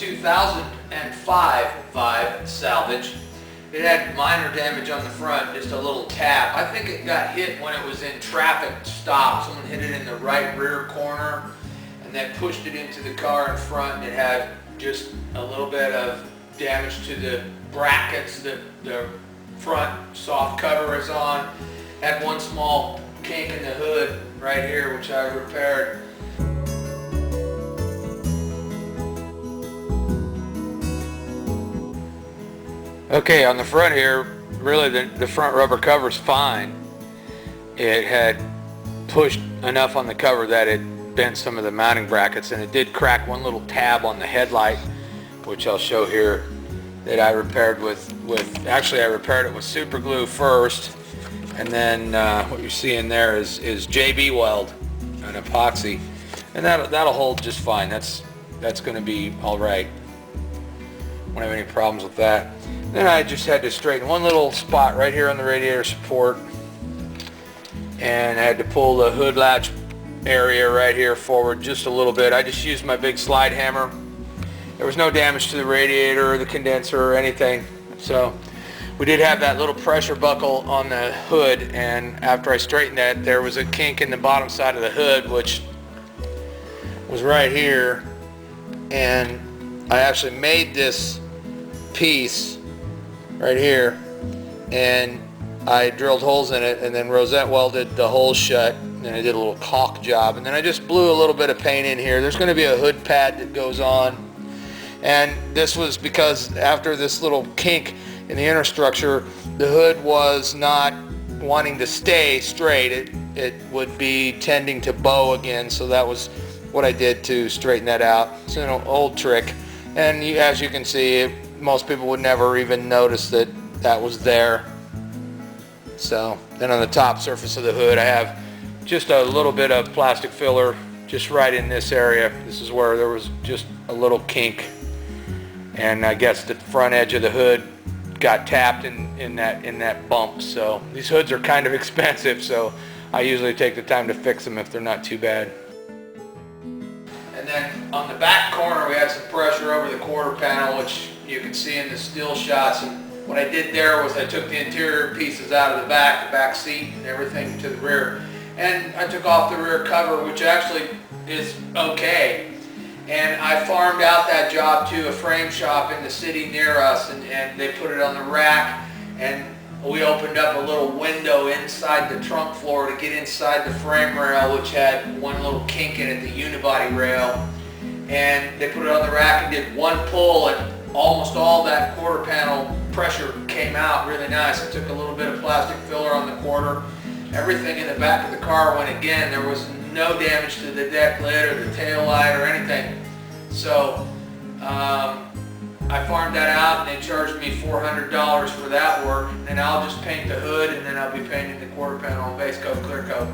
2005 Vibe salvage. It had minor damage on the front, just a little tap. I think it got hit when it was in traffic stop. Someone hit it in the right rear corner and then pushed it into the car in front, and it had just a little bit of damage to the brackets that the front soft cover is on. Had one small kink in the hood right here, which I repaired. Okay, on the front here, really the front rubber cover's fine. It had pushed enough on the cover that it bent some of the mounting brackets, and it did crack one little tab on the headlight, which I'll show here, that I repaired actually I repaired it with super glue first, and then what you're seeing there is JB weld, an epoxy, and that'll hold just fine. That's going to be all right. Won't have any problems with that. Then I just had to straighten one little spot right here on the radiator support, and I had to pull the hood latch area right here forward just a little bit. I just used my big slide hammer. There was no damage to the radiator or the condenser or anything. So we did have that little pressure buckle on the hood, and after I straightened that, there was a kink in the bottom side of the hood, which was right here, and I actually made this piece right here, and I drilled holes in it and then rosette welded the holes shut, and then I did a little caulk job, and then I just blew a little bit of paint in here. There's going to be a hood pad that goes on, and this was because after this little kink in the inner structure, the hood was not wanting to stay straight. It would be tending to bow again, so that was what I did to straighten that out. It's an old trick, and as you can see, most people would never even notice that that was there. So then on the top surface of the hood, I have just a little bit of plastic filler just right in this area. This is where there was just a little kink, and I guess the front edge of the hood got tapped in that bump. So these hoods are kind of expensive, so I usually take the time to fix them if they're not too bad. And then on the back corner, we had some pressure over the quarter panel, which you can see in the still shots. And what I did there was I took the interior pieces out of the back seat and everything to the rear, and I took off the rear cover, which actually is okay. And I farmed out that job to a frame shop in the city near us, and they put it on the rack, and we opened up a little window inside the trunk floor to get inside the frame rail, which had one little kink in it, the unibody rail. And they put it on the rack and did one pull, and almost all that quarter panel pressure came out really nice. I took a little bit of plastic filler on the quarter. Everything in the back of the car went again. There was no damage to the deck lid or the tail light or anything. So I farmed that out, and they charged me $400 for that work. And I'll just paint the hood, and then I'll be painting the quarter panel base coat, clear coat.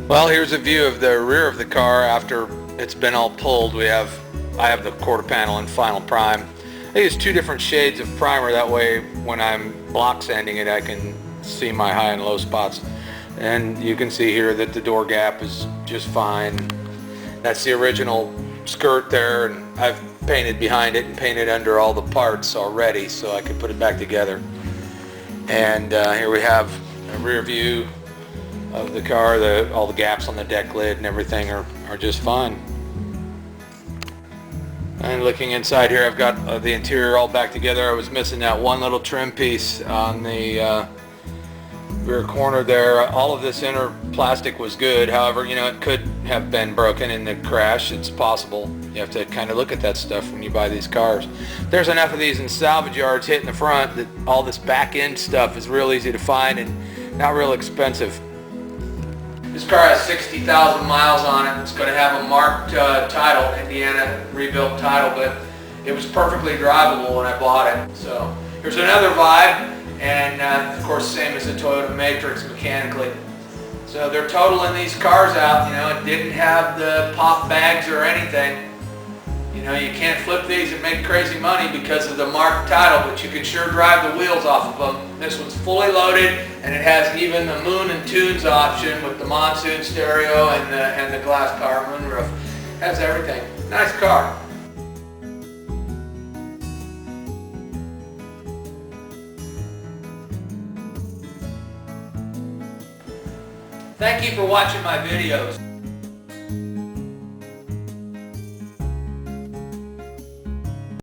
Well, here's a view of the rear of the car after it's been all pulled. I have the quarter panel in final prime. I use two different shades of primer, that way when I'm block sanding it I can see my high and low spots. And you can see here that the door gap is just fine. That's the original skirt there, and I've painted behind it and painted under all the parts already so I could put it back together. And here we have a rear view of the car. All the gaps on the deck lid and everything are just fine. And looking inside here, I've got the interior all back together. I was missing that one little trim piece on the rear corner there. All of this inner plastic was good. However, it could have been broken in the crash. It's possible. You have to kind of look at that stuff when you buy these cars. There's enough of these in salvage yards hitting the front that all this back end stuff is real easy to find and not real expensive. This car has 60,000 miles on it. It's going to have a marked title, Indiana rebuilt title, but it was perfectly drivable when I bought it. So here's another Vibe, and of course same as the Toyota Matrix mechanically. So they're totaling these cars out. It didn't have the pop bags or anything. You can't flip these and make crazy money because of the marked title, but you can sure drive the wheels off of them. This one's fully loaded, and it has even the Moon and Tunes option with the monsoon stereo and the glass power moonroof. Has everything. Nice car. Thank you for watching my videos.